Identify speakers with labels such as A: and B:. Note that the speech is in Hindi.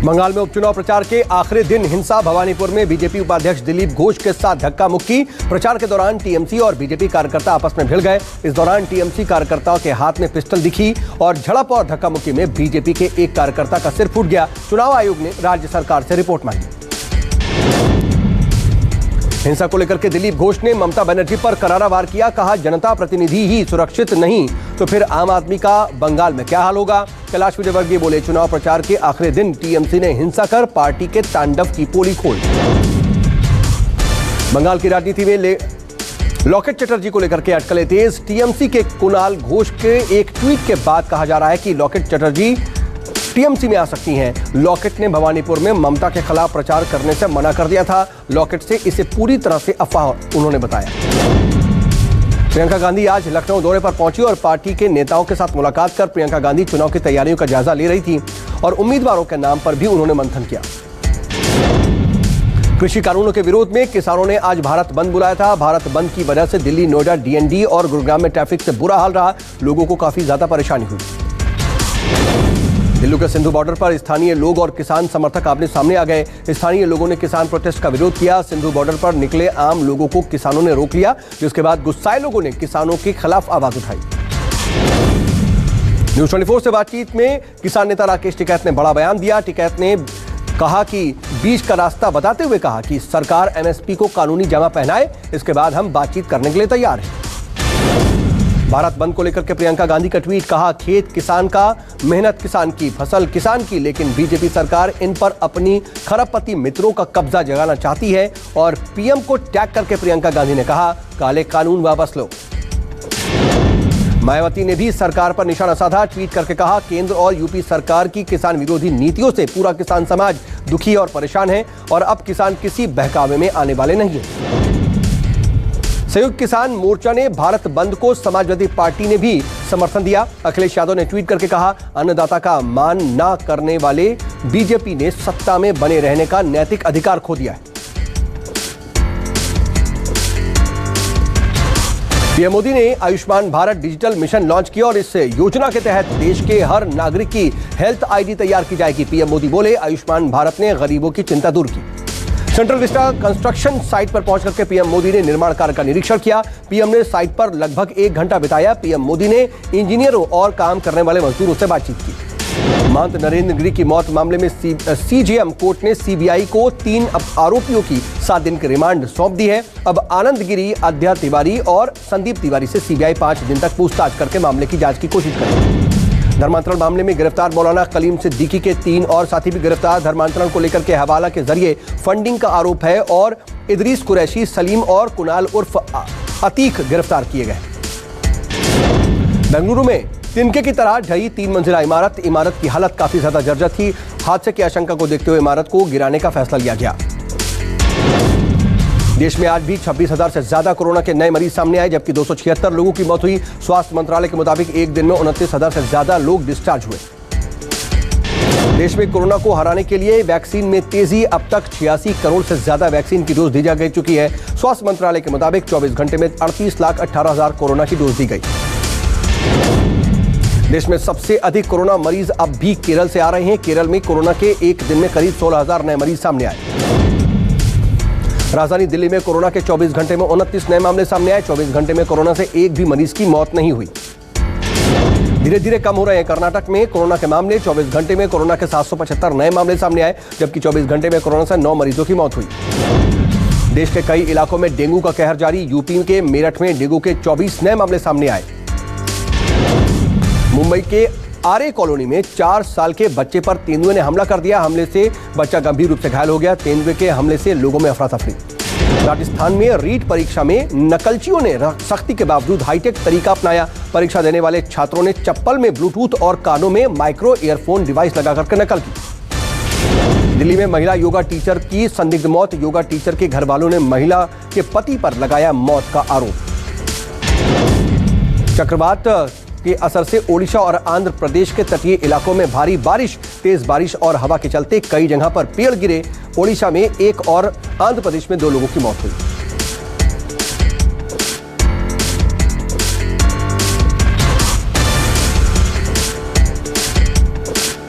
A: बंगाल में उपचुनाव प्रचार के आखिरी दिन हिंसा। भवानीपुर में बीजेपी उपाध्यक्ष दिलीप घोष के साथ धक्का मुक्की। प्रचार के दौरान टीएमसी और बीजेपी कार्यकर्ता आपस में भिड़ गए। इस दौरान टीएमसी कार्यकर्ताओं के हाथ में पिस्टल दिखी और झड़प और धक्का मुक्की में बीजेपी के एक कार्यकर्ता का सिर फूट गया। चुनाव आयोग ने राज्य सरकार से रिपोर्ट मांगी। हिंसा को लेकर के दिलीप घोष ने ममता बनर्जी पर करारा वार किया। कहा, जनता प्रतिनिधि ही सुरक्षित नहीं तो फिर आम आदमी का बंगाल में क्या हाल होगा। कैलाश विजयवर्गीय बोले, चुनाव प्रचार के आखिरी दिन टीएमसी ने हिंसा कर पार्टी के तांडव की पोली खोल। बंगाल की राजनीति में लॉकेट चटर्जी को लेकर के अटकलें तेज। टीएमसी के कुणाल घोष के एक ट्वीट के बाद कहा जा रहा है कि लॉकेट चटर्जी टीएमसी में आ सकती हैं। लॉकेट ने भवानीपुर में ममता के खिलाफ प्रचार करने से मना कर दिया था। लॉकेट से इसे पूरी तरह से अफवाह उन्होंने बताया। प्रियंका गांधी आज लखनऊ दौरे पर पहुंची और पार्टी के नेताओं के साथ मुलाकात कर प्रियंका गांधी चुनाव की तैयारियों का जायजा ले रही थी और उम्मीदवारों के नाम पर भी उन्होंने मंथन किया। कृषि कानूनों के विरोध में किसानों ने आज भारत बंद बुलाया था। भारत बंद की वजह से दिल्ली, नोएडा, डीएनडी और गुरुग्राम में ट्रैफिक से बुरा हाल रहा। लोगों को काफी ज्यादा परेशानी हुई। दिल्ली के सिंधु बॉर्डर पर स्थानीय लोग और किसान समर्थक आमने सामने आ गए। स्थानीय लोगों ने किसान प्रोटेस्ट का विरोध किया। सिंधु बॉर्डर पर निकले आम लोगों को किसानों ने रोक लिया, जिसके बाद गुस्साए लोगों ने किसानों के खिलाफ आवाज उठाई। न्यूज़ 24 से बातचीत में किसान नेता राकेश टिकैत ने बड़ा बयान दिया। टिकैत ने कहा कि बीच का रास्ता बताते हुए कहा कि सरकार एमएसपी को कानूनी जमा पहनाए, इसके बाद हम बातचीत करने के लिए तैयार हैं। भारत बंद को लेकर के प्रियंका गांधी का ट्वीट। कहा, खेत किसान का, मेहनत किसान की, फसल किसान की, लेकिन बीजेपी सरकार इन पर अपनी खरबपति मित्रों का कब्जा जगाना चाहती है। और पीएम को टैग करके प्रियंका गांधी ने कहा, काले कानून वापस लो। मायावती ने भी सरकार पर निशाना साधा। ट्वीट करके कहा, केंद्र और यूपी सरकार की किसान विरोधी नीतियों से पूरा किसान समाज दुखी और परेशान है और अब किसान किसी बहकावे में आने वाले नहीं है। संयुक्त किसान मोर्चा ने भारत बंद को समाजवादी पार्टी ने भी समर्थन दिया। अखिलेश यादव ने ट्वीट करके कहा, अन्नदाता का मान ना करने वाले बीजेपी ने सत्ता में बने रहने का नैतिक अधिकार खो दिया है। पीएम मोदी ने Ayushman Bharat digital mission launch किया और इस योजना के तहत देश के हर नागरिक की हेल्थ आईडी तैयार की जाएगी। पीएम मोदी बोले, आयुष्मान भारत ने गरीबों की चिंता दूर की। सेंट्रल विस्टा कंस्ट्रक्शन साइट पर पहुंच करके पीएम मोदी ने निर्माण कार्य का निरीक्षण किया। पीएम ने साइट पर लगभग 1 घंटा बिताया। पीएम मोदी ने इंजीनियरों और काम करने वाले मजदूरों से बातचीत की। महंत नरेंद्र गिरी की मौत मामले में सीजेएम कोर्ट ने सीबीआई को 3 आरोपियों की 7 दिन की रिमांड सौंप दी है। अब आनंद गिरी, आद्या तिवारी और संदीप तिवारी से सीबीआई 5 दिन तक पूछताछ करके मामले की जांच की कोशिश करेगी। धर्मांतरण मामले में गिरफ्तार मौलाना कलीम सिद्दीकी के 3 और साथी भी गिरफ्तार। धर्मांतरण को लेकर के हवाला के जरिए फंडिंग का आरोप है और इदरीस कुरैशी, सलीम और कुणाल उर्फ अतीक गिरफ्तार किए गए। बेंगलुरु में तिनके की तरह ढही 3 मंजिला इमारत की हालत काफी ज्यादा जर्जर थी। हादसे की आशंका को देखते हुए इमारत को गिराने का फैसला लिया गया। देश में आज भी 26,000 से ज्यादा कोरोना के नए मरीज सामने आए, जबकि 276 लोगों की मौत हुई। स्वास्थ्य मंत्रालय के मुताबिक एक दिन में 29,000 से ज्यादा लोग डिस्चार्ज हुए। देश में कोरोना को हराने के लिए वैक्सीन में तेजी। अब तक 86 करोड़ से ज्यादा वैक्सीन की डोज दी जा चुकी है। स्वास्थ्य मंत्रालय के मुताबिक 24 घंटे में 38,18,000 कोरोना की डोज दी गई। देश में सबसे अधिक कोरोना मरीज अब भी केरल से आ रहे हैं। केरल में कोरोना के एक दिन में करीब 16,000 नए मरीज सामने आए। राजधानी दिल्ली में कोरोना के 24 घंटे में 29 नए मामले सामने आए। 24 घंटे में कोरोना से एक भी मरीज की मौत नहीं हुई। धीरे धीरे कम हो रहे हैं कर्नाटक में कोरोना के मामले। 24 घंटे में कोरोना के 775 नए मामले सामने आए, जबकि 24 घंटे में कोरोना से 9 मरीजों की मौत हुई। देश के कई इलाकों में डेंगू का कहर जारी। यूपी के मेरठ में डेंगू के 24 नए मामले सामने आए। मुंबई के आरे कॉलोनी में 4 साल के बच्चे पर तेंदुए ने हमला कर दिया। हमले से बच्चा गंभीर रूप से घायल हो गया। तेंदुए के हमले से लोगों में अफरा तफरी। राजस्थान में रीट परीक्षा में नकलचियों ने सख्ती के बावजूद हाईटेक तरीका अपनाया। परीक्षा देने वाले छात्रों ने चप्पल में ब्लूटूथ और कानों में माइक्रो ईयरफोन डिवाइस लगा करके नकल की। दिल्ली में महिला योगा टीचर की संदिग्ध मौत। योगा टीचर के घर वालों ने महिला के पति पर लगाया मौत का आरोप। चक्रवात के असर से ओडिशा और आंध्र प्रदेश के तटीय इलाकों में भारी बारिश। तेज बारिश और हवा के चलते कई जगह पर पेड़ गिरे। ओडिशा में 1 और आंध्र प्रदेश में 2 लोगों की मौत हुई।